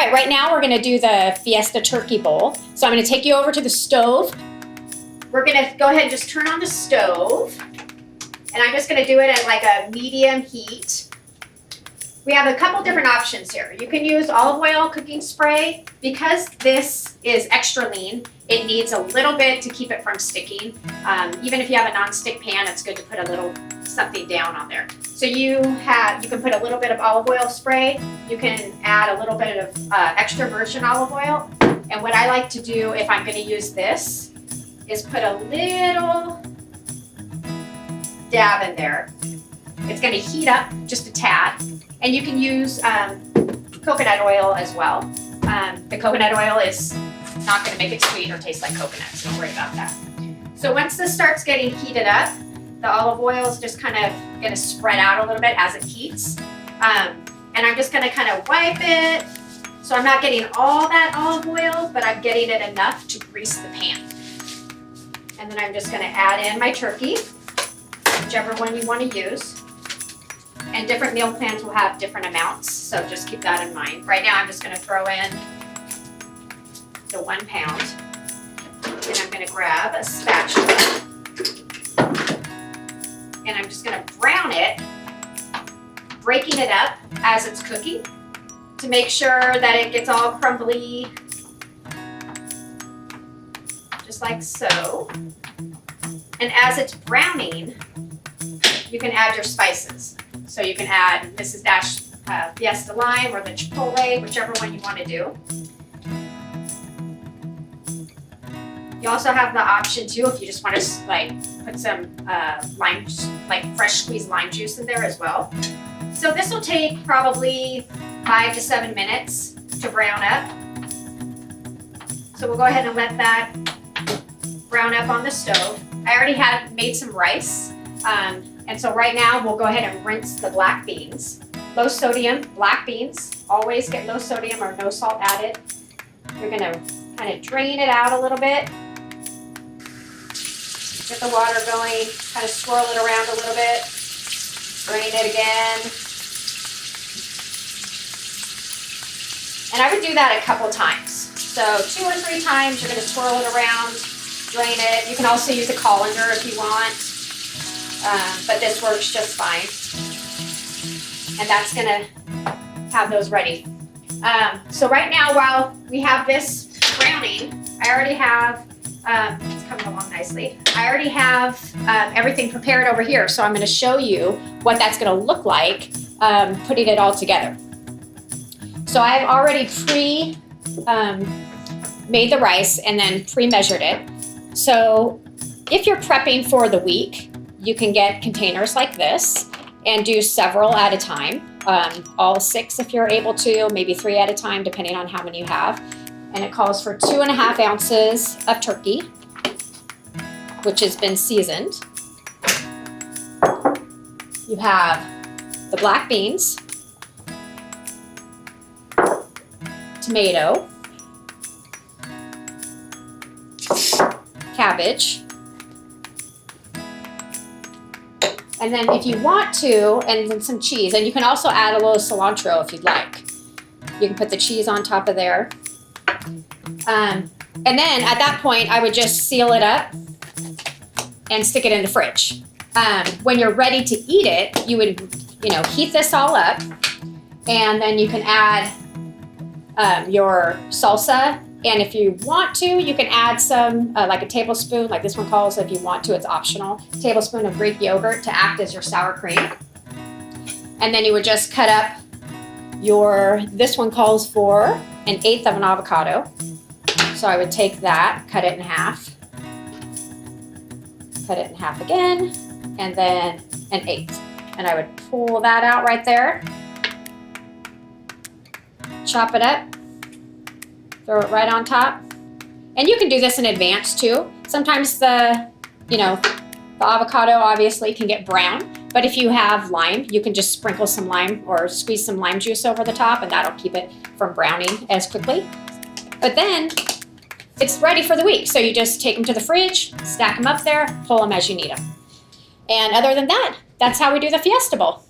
right, right now we're gonna do the Fiesta turkey bowl. So I'm gonna take you over to the stove. We're gonna go ahead and just turn on the stove. And I'm just gonna do it at like a medium heat. We have a couple different options here. You can use olive oil cooking spray. Because this is extra lean, it needs a little bit to keep it from sticking. Even if you have a non-stick pan, it's good to put a little something down on there. So you can put a little bit of olive oil spray. You can add a little bit of extra virgin olive oil. And what I like to do if I'm gonna use this is put a little dab in there. It's gonna heat up just a tad. And you can use coconut oil as well. The coconut oil is not gonna make it sweet or taste like coconut, so don't worry about that. So once this starts getting heated up, the olive oil is just kind of gonna spread out a little bit as it heats. And I'm just gonna kind of wipe it. So I'm not getting all that olive oil, but I'm getting it enough to grease the pan. And then I'm just gonna add in my turkey, whichever one you wanna use. And different meal plans will have different amounts, so just keep that in mind. Right now I'm just gonna throw in the 1 pound. And I'm gonna grab a spatula. And I'm just gonna brown it, breaking it up as it's cooking to make sure that it gets all crumbly, just like so. And as it's browning, you can add your spices. So you can add Mrs. Dash Fiesta lime or the Chipotle, whichever one you want to do. You also have the option too, if you just want to like put some lime, like fresh squeezed lime juice in there as well. So this will take probably 5 to 7 minutes to brown up. So we'll go ahead and let that brown up on the stove. I already had made some rice. And so right now we'll go ahead and rinse the black beans. Low sodium black beans, always get low sodium or no salt added. You're gonna kind of drain it out a little bit. Get the water going, kind of swirl it around a little bit. Drain it again. And I would do that a couple times. So 2 or 3 times, you're gonna swirl it around, drain it. You can also use a colander if you want. But this works just fine. And that's gonna have those ready. So right now, while we have this browning, I already have, it's coming along nicely. I already have everything prepared over here. So I'm gonna show you what that's gonna look like putting it all together. So I've already made the rice and then pre-measured it. So if you're prepping for the week, you can get containers like this and do several at a time, all 6 if you're able to, maybe 3 at a time, depending on how many you have. And it calls for 2.5 ounces of turkey, which has been seasoned. You have the black beans, tomato, cabbage, and then if you want to, and then some cheese, and you can also add a little cilantro if you'd like. You can put the cheese on top of there. And then at that point, I would just seal it up and stick it in the fridge. When you're ready to eat it, you would, heat this all up, and then you can add your salsa. And if you want to, you can add some, like a tablespoon, like this one calls, if you want to, it's optional, tablespoon of Greek yogurt to act as your sour cream. And then you would just cut up this one calls for 1/8 of an avocado. So I would take that, cut it in half, cut it in half again, and then 1/8. And I would pull that out right there, chop it up, throw it right on top. And you can do this in advance too. Sometimes the avocado obviously can get brown, but if you have lime, you can just sprinkle some lime or squeeze some lime juice over the top, and that'll keep it from browning as quickly. But then it's ready for the week. So you just take them to the fridge, stack them up there, pull them as you need them. And other than that, that's how we do the Fiesta Bowl.